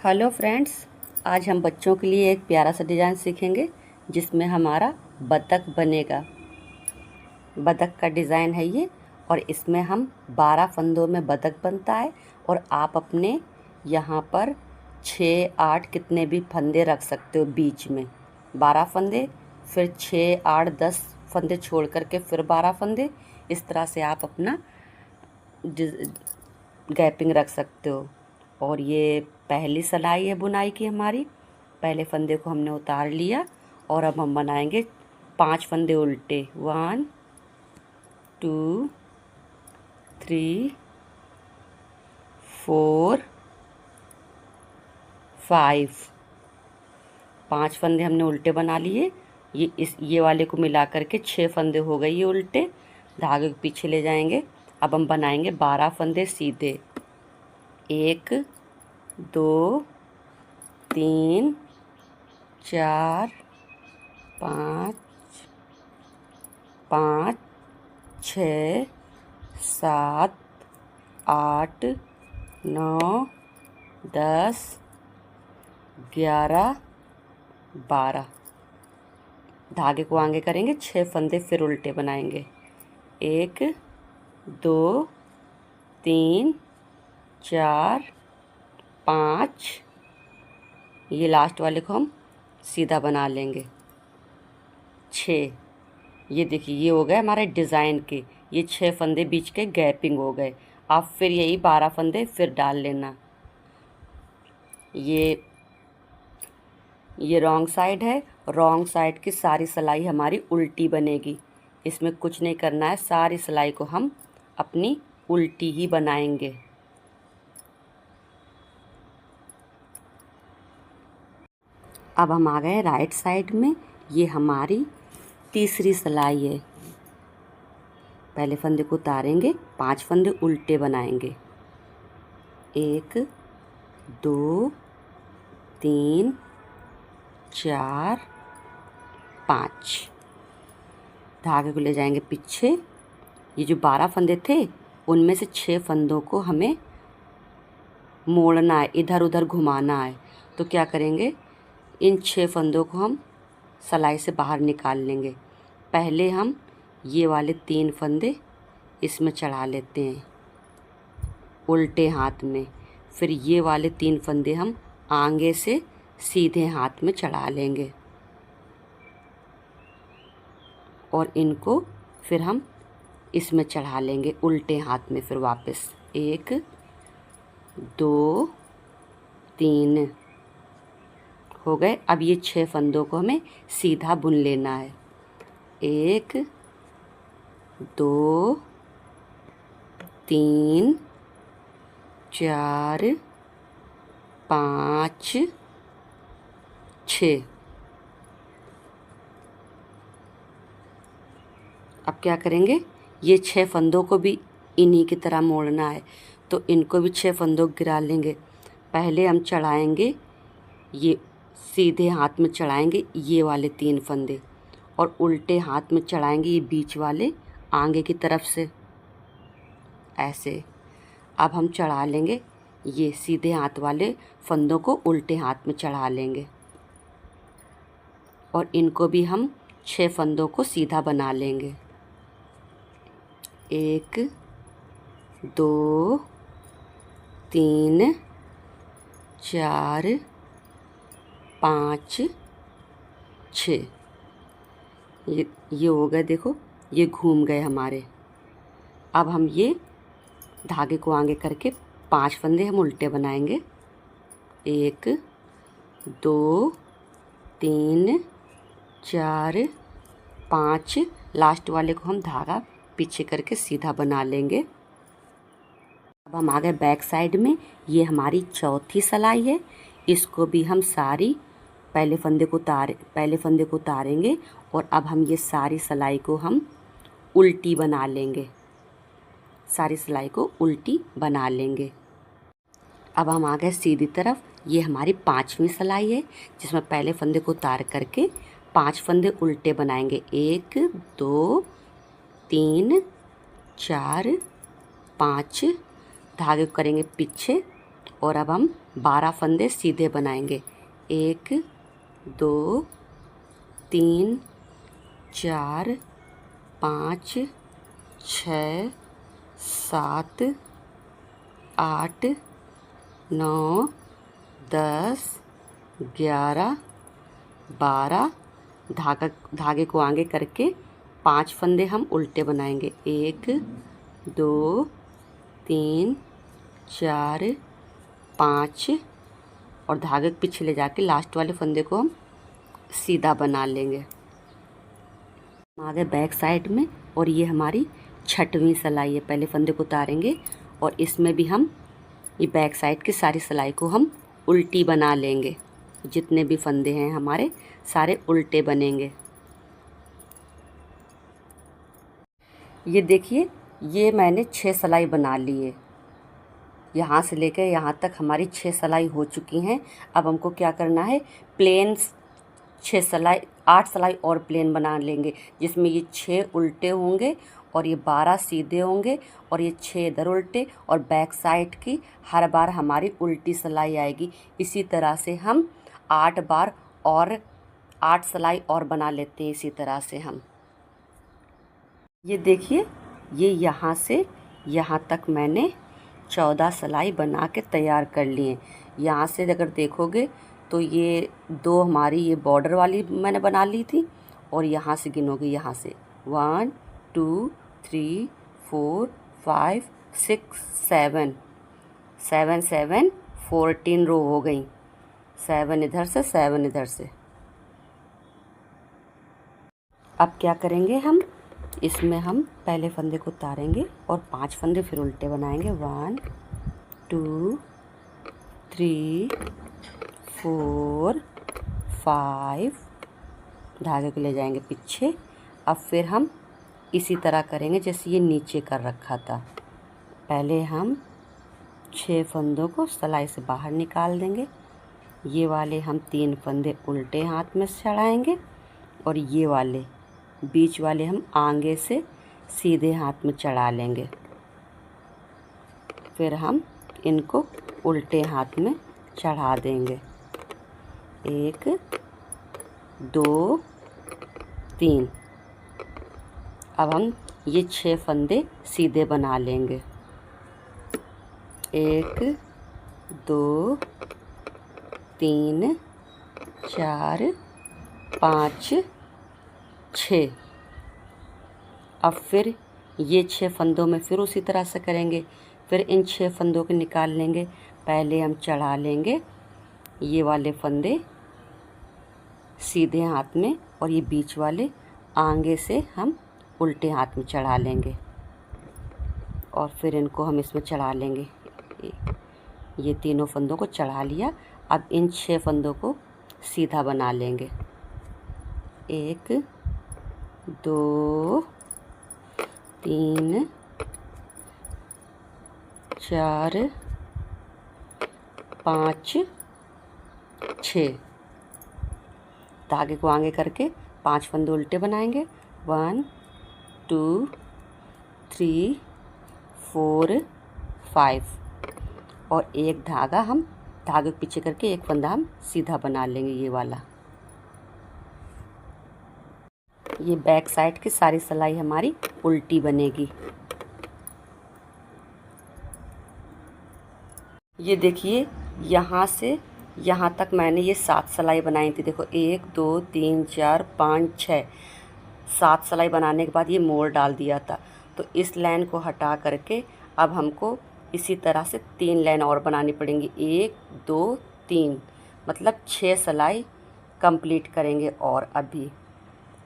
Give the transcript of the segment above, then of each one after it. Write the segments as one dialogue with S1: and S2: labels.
S1: Hello friends, आज हम बच्चों के लिए एक प्यारा सा डिज़ाइन सीखेंगे जिसमें हमारा बतख बनेगा। बतख का डिज़ाइन है ये, और इसमें हम 12 फंदों में बतख बनता है। और आप अपने यहाँ पर 6-8 कितने भी फंदे रख सकते हो बीच में। 12 फंदे, फिर 6-8-10 फंदे छोड़ करके फिर 12 फंदे। इस तरह से आप अपना गैपिंग रख सकते हो। और ये पहली सिलाई है बुनाई की हमारी। पहले फंदे को हमने उतार लिया और अब हम बनाएंगे 5 फंदे उल्टे। 1 2 3 4 5 5 फंदे हमने उल्टे बना लिए। ये वाले को मिला करके 6 फंदे हो गए ये उल्टे। धागे को पीछे ले जाएंगे। अब हम बनाएंगे 12 फंदे सीधे। 1 2 3 4 5 5 6 7 8 9 10 11 12। धागे को आगे करेंगे, 6 फंदे फिर उल्टे बनाएंगे। 1 2 3 4 5। ये लास्ट वाले को हम सीधा बना लेंगे। 6। ये देखिए, ये हो गए हमारे डिज़ाइन के। ये 6 फंदे बीच के गैपिंग हो गए। आप फिर यही 12 फंदे फिर डाल लेना। ये रॉन्ग साइड है। रॉन्ग साइड की सारी सिलाई हमारी उल्टी बनेगी। इसमें कुछ नहीं करना है, सारी सिलाई को हम अपनी उल्टी ही बनाएंगे। अब हम आ गए राइट साइड में। ये हमारी तीसरी सिलाई है। पहले फंदे को उतारेंगे, 5 फंदे उल्टे बनाएंगे। 1 2 3 4 5। धागे को ले जाएंगे पीछे। ये जो 12 फंदे थे उनमें से 6 फंदों को हमें मोड़ना है, इधर उधर घुमाना है। तो क्या करेंगे, इन 6 फंदों को हम सिलाई से बाहर निकाल लेंगे। पहले हम ये वाले 3 फंदे इसमें चढ़ा लेते हैं उल्टे हाथ में। फिर ये वाले 3 फंदे हम आगे से सीधे हाथ में चढ़ा लेंगे और इनको फिर हम इसमें चढ़ा लेंगे उल्टे हाथ में। फिर वापस 1 2 3 हो गए। अब ये 6 फंदों को हमें सीधा बुन लेना है। 1 2 3 4 5 6। अब क्या करेंगे, ये 6 फंदों को भी इन्हीं की तरह मोड़ना है। तो इनको भी 6 फंदों को गिरा लेंगे। पहले हम चढ़ाएंगे, ये सीधे हाथ में चढ़ाएंगे ये वाले 3 फंदे, और उल्टे हाथ में चढ़ाएंगे ये बीच वाले आगे की तरफ से ऐसे। अब हम चढ़ा लेंगे ये सीधे हाथ वाले फंदों को उल्टे हाथ में चढ़ा लेंगे और इनको भी हम 6 फंदों को सीधा बना लेंगे। 1 2 3 4 5 6। ये हो गए, देखो ये घूम गए हमारे। अब हम ये धागे को आगे करके 5 फंदे हम उल्टे बनाएंगे। 1 2 3 4 5। लास्ट वाले को हम धागा पीछे करके सीधा बना लेंगे। अब हम आ गए बैक साइड में। ये हमारी चौथी सिलाई है। इसको भी हम सारी पहले फंदे को उतारेंगे और अब हम ये सारी सिलाई को हम उल्टी बना लेंगे। सारी सिलाई को उल्टी बना लेंगे। अब हम आ गए सीधी तरफ। ये हमारी 5वीं सिलाई है, जिसमें पहले फंदे को उतार करके 5 फंदे उल्टे बनाएंगे। 1 2 3 4 5। धागे को करेंगे पीछे और अब हम 12 फंदे सीधे बनाएंगे। 1 2 3 4 5 6 7 8 9 10 11 12। धागे को आगे करके 5 फंदे हम उल्टे बनाएंगे। 1 2 3 4 5 और धागे के पीछे ले जाके लास्ट वाले फंदे को हम सीधा बना लेंगे। आगे बैक साइड में, और ये हमारी 6वीं सिलाई है। पहले फंदे को उतारेंगे और इसमें भी हम ये बैक साइड की सारी सिलाई को हम उल्टी बना लेंगे। जितने भी फंदे हैं हमारे सारे उल्टे बनेंगे। ये देखिए, ये मैंने 6 सिलाई बना ली है। यहाँ से लेकर यहाँ तक हमारी 6 सिलाई हो चुकी हैं। अब हमको क्या करना है, प्लेन 8 सिलाई और प्लेन बना लेंगे, जिसमें ये 6 उल्टे होंगे और ये 12 सीधे होंगे और ये 6 इधर उल्टे, और बैक साइड की हर बार हमारी उल्टी सिलाई आएगी। इसी तरह से हम 8 बार और 8 सिलाई और बना लेते हैं। इसी तरह से हम ये देखिए, ये यहाँ से यहाँ तक मैंने 14 सिलाई बना के तैयार कर लिए। यहाँ से अगर देखोगे तो ये 2 हमारी ये बॉर्डर वाली मैंने बना ली थी, और यहाँ से गिनोगे, यहाँ से 1 2 3 4 5 6 7 7 14 रो हो गई। 7 इधर से 7 इधर से। अब क्या करेंगे, हम इसमें हम पहले फंदे को उतारेंगे और 5 फंदे फिर उल्टे बनाएंगे। 1 2 3 4 5। धागे को ले जाएंगे पीछे। अब फिर हम इसी तरह करेंगे जैसे ये नीचे कर रखा था। पहले हम 6 फंदों को सिलाई से बाहर निकाल देंगे। ये वाले हम 3 फंदे उल्टे हाथ में चढ़ाएंगे और ये वाले बीच वाले हम आगे से सीधे हाथ में चढ़ा लेंगे। फिर हम इनको उल्टे हाथ में चढ़ा देंगे। 1 2 3। अब हम ये 6 फंदे सीधे बना लेंगे। 1 2 3 4 5 6। अब फिर ये 6 फंदों में फिर उसी तरह से करेंगे। फिर इन 6 फंदों को निकाल लेंगे। पहले हम चढ़ा लेंगे ये वाले फंदे सीधे हाथ में, और ये बीच वाले आगे से हम उल्टे हाथ में चढ़ा लेंगे, और फिर इनको हम इसमें चढ़ा लेंगे। ये तीनों फंदों को चढ़ा लिया। अब इन 6 फंदों को सीधा बना लेंगे। 1 2 3 4 5 6। धागे को आगे करके 5 फंदे उल्टे बनाएंगे। 1 2 3 4 5, और एक धागा हम धागे के पीछे करके एक फंदा हम सीधा बना लेंगे। ये वाला, ये बैक साइड की सारी सिलाई हमारी उल्टी बनेगी। ये देखिए, यहाँ से यहाँ तक मैंने ये 7 सिलाई बनाई थी। देखो 1 2 3 4 5 6 7 सिलाई बनाने के बाद ये मोड़ डाल दिया था। तो इस लाइन को हटा करके अब हमको इसी तरह से 3 लाइन और बनानी पड़ेंगी। 1 2 3, मतलब 6 सिलाई कंप्लीट करेंगे। और अभी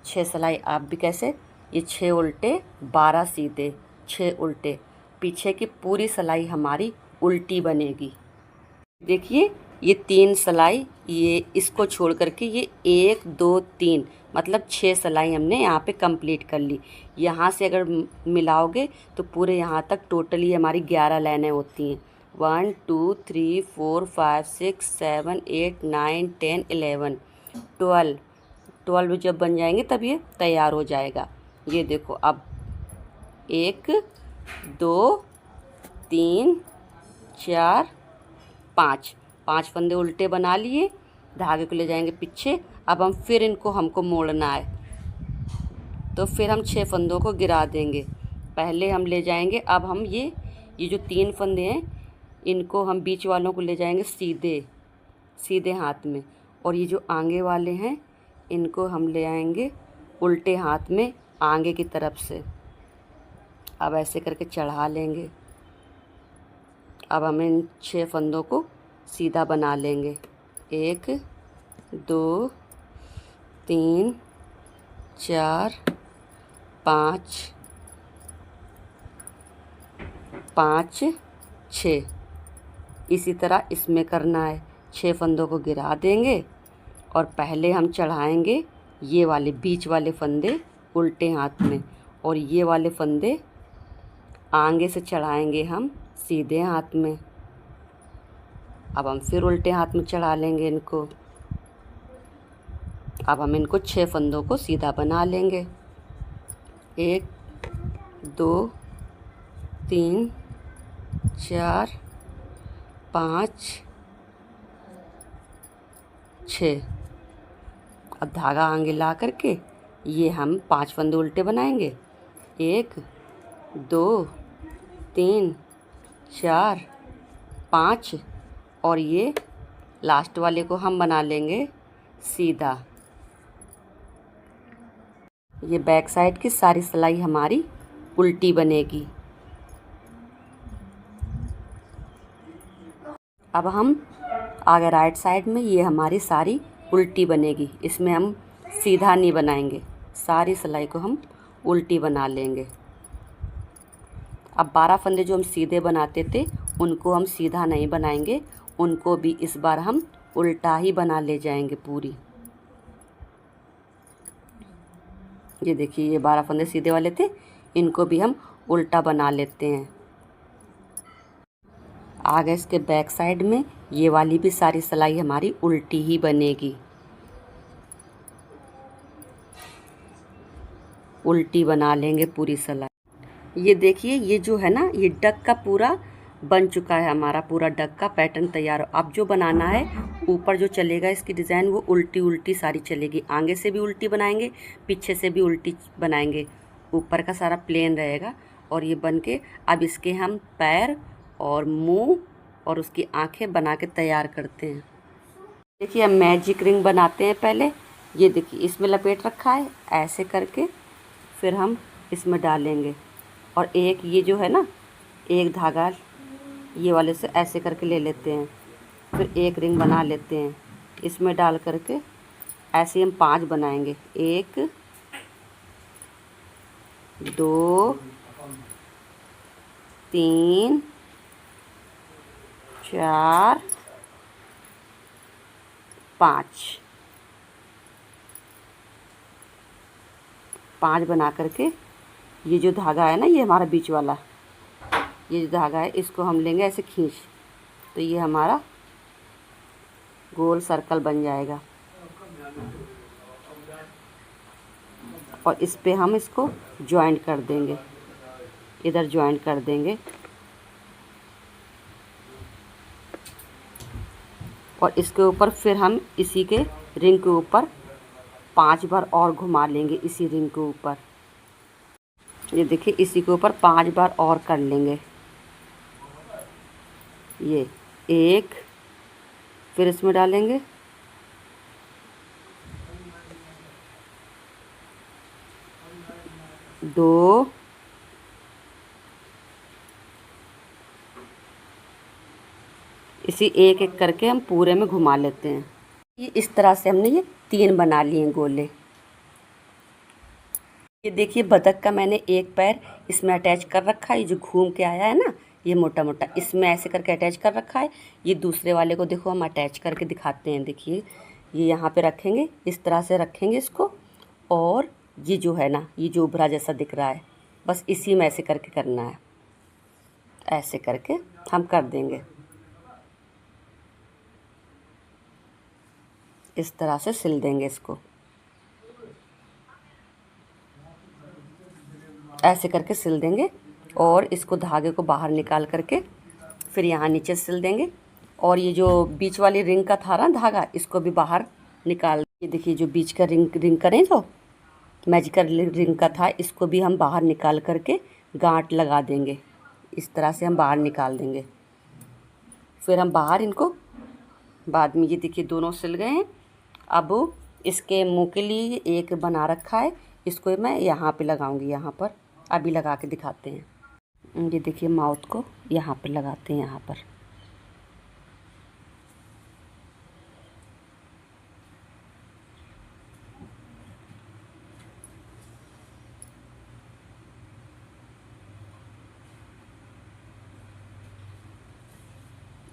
S1: 6 सिलाई आप भी कैसे, ये 6 उल्टे 12 सीधे, 6 उल्टे, पीछे की पूरी सिलाई हमारी उल्टी बनेगी। देखिए, ये 3 सिलाई, ये इसको छोड़ करके ये 1 2 3, मतलब 6 सिलाई हमने यहाँ पे कंप्लीट कर ली। यहाँ से अगर मिलाओगे तो पूरे यहाँ तक टोटली हमारी 11 लाइनें होती हैं। 1 2 3 4 5 6 7 8 9 10 11 12 जब बन जाएंगे तब ये तैयार हो जाएगा। ये देखो, अब 1 2 3 4 5 5 फंदे उल्टे बना लिए, धागे को ले जाएंगे पीछे। अब हम फिर इनको हमको मोड़ना है, तो फिर हम 6 फंदों को गिरा देंगे। पहले हम ले जाएंगे, अब हम ये जो 3 फंदे हैं इनको हम बीच वालों को ले जाएंगे सीधे सीधे हाथ में, और ये जो आगे वाले हैं इनको हम ले आएंगे उल्टे हाथ में आगे की तरफ से। अब ऐसे करके चढ़ा लेंगे। अब हम इन 6 फंदों को सीधा बना लेंगे। 1 2 3 4 5 5 6। इसी तरह इसमें करना है। 6 फंदों को गिरा देंगे और पहले हम चढ़ाएंगे ये वाले बीच वाले फंदे उल्टे हाथ में, और ये वाले फंदे आगे से चढ़ाएंगे हम सीधे हाथ में। अब हम फिर उल्टे हाथ में चढ़ा लेंगे इनको। अब हम इनको 6 फंदों को सीधा बना लेंगे। 1 2 3 4 5 6। अब धागा आगे ला करके ये हम 5 फंदे उल्टे बनाएंगे। 1 2 3 4 5, और ये लास्ट वाले को हम बना लेंगे सीधा। ये बैक साइड की सारी सिलाई हमारी उल्टी बनेगी। अब हम आगे राइट साइड में ये हमारी सारी उल्टी बनेगी। इसमें हम सीधा नहीं बनाएंगे, सारी सिलाई को हम उल्टी बना लेंगे। अब 12 फंदे जो हम सीधे बनाते थे उनको हम सीधा नहीं बनाएंगे, उनको भी इस बार हम उल्टा ही बना ले जाएंगे पूरी। ये देखिए, ये 12 फंदे सीधे वाले थे, इनको भी हम उल्टा बना लेते हैं। आगे इसके बैक साइड में ये वाली भी सारी सिलाई हमारी उल्टी ही बनेगी। उल्टी बना लेंगे पूरी सिलाई। ये देखिए, ये जो है ना, ये डक का पूरा बन चुका है, हमारा पूरा डक का पैटर्न तैयार। अब जो बनाना है, ऊपर जो चलेगा इसकी डिज़ाइन वो उल्टी उल्टी सारी चलेगी। आगे से भी उल्टी बनाएंगे, पीछे से भी उल्टी बनाएंगे। ऊपर का सारा प्लेन रहेगा और ये बन के अब इसके हम पैर और मुंह और उसकी आंखें बना के तैयार करते हैं। देखिए, हम मैजिक रिंग बनाते हैं पहले। ये देखिए, इसमें लपेट रखा है, ऐसे करके फिर हम इसमें डालेंगे। और एक ये जो है ना, एक धागा ये वाले से ऐसे करके ले लेते हैं, फिर एक रिंग बना लेते हैं। इसमें डाल करके ऐसे हम 5 बनाएंगे। 1 2 3 4 5 बना करके ये जो धागा है ना, ये हमारा बीच वाला, ये जो धागा है इसको हम लेंगे ऐसे खींच, तो ये हमारा गोल सर्कल बन जाएगा। और इस पे हम इसको जॉइंट कर देंगे, इधर जॉइंट कर देंगे। और इसके ऊपर फिर हम इसी के रिंग के ऊपर 5 बार और घुमा लेंगे इसी रिंग के ऊपर। ये देखिए, इसी के ऊपर 5 बार और कर लेंगे। ये 1, फिर इसमें डालेंगे 2, इसी एक एक करके हम पूरे में घुमा लेते हैं। ये इस तरह से हमने ये 3 बना लिए गोले। ये देखिए, बतख का मैंने एक पैर इसमें अटैच कर रखा है। ये जो घूम के आया है ना, ये मोटा मोटा, इसमें ऐसे करके अटैच कर रखा है। ये दूसरे वाले को देखो हम अटैच करके दिखाते हैं। देखिए, ये यहाँ पे रखेंगे, इस तरह से रखेंगे इसको। और ये जो है ना, ये जो उभरा जैसा दिख रहा है, बस इसी में ऐसे करके करना है। ऐसे करके हम कर देंगे। इस तरह से सिल देंगे इसको, ऐसे करके सिल देंगे। और इसको धागे को बाहर निकाल करके फिर यहाँ नीचे सिल देंगे। और ये जो बीच वाली रिंग का था ना धागा, इसको भी बाहर निकाल, ये देखिए जो बीच का रिंग करें जो मैजिकल रिंग का था, इसको भी हम बाहर निकाल करके गांठ लगा देंगे। इस तरह से हम बाहर निकाल देंगे। फिर हम बाहर इनको बाद में, ये देखिए दोनों सिल गए हैं। अब इसके मुंह के लिए एक बना रखा है, इसको मैं यहाँ पे लगाऊंगी, यहाँ पर अभी लगा के दिखाते हैं। ये देखिए माउथ को यहाँ पर लगाते हैं, यहाँ पर।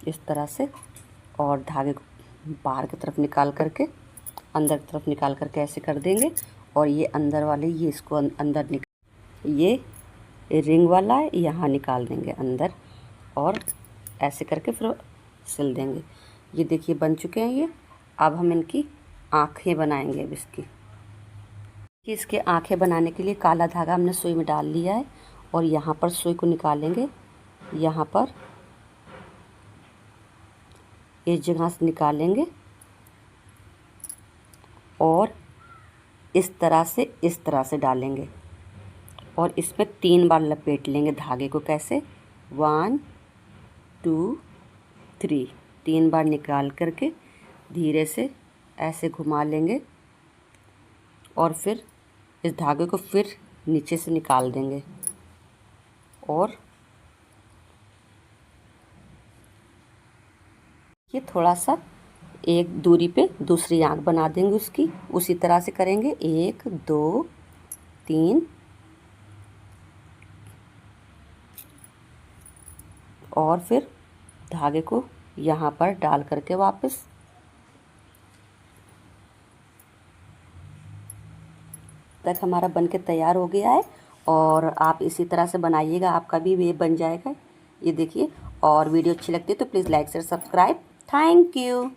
S1: इस तरह से, और धागे को बाहर की तरफ निकाल करके अंदर की तरफ निकाल करके ऐसे कर देंगे। और ये अंदर वाले, ये इसको अंदर निकाल, ये रिंग वाला है, यहाँ निकाल देंगे अंदर, और ऐसे करके फिर सिल देंगे। ये देखिए बन चुके हैं ये। अब हम इनकी आँखें बनाएंगे। अब इसके आँखें बनाने के लिए काला धागा हमने सुई में डाल लिया है, और यहाँ पर सुई को निकालेंगे, यहाँ पर इस जगह से निकालेंगे, और इस तरह से डालेंगे, और इसमें 3 बार लपेट लेंगे धागे को। कैसे? 1 2 3, 3 बार निकाल करके धीरे से ऐसे घुमा लेंगे, और फिर इस धागे को फिर नीचे से निकाल देंगे, और ये थोड़ा सा एक दूरी पे दूसरी आँख बना देंगे उसकी। उसी तरह से करेंगे, 1 2 3, और फिर धागे को यहाँ पर डाल करके वापस तक हमारा बनके तैयार हो गया है। और आप इसी तरह से बनाइएगा, आपका भी ये बन जाएगा। ये देखिए, और वीडियो अच्छी लगती है तो please like share subscribe. Thank you.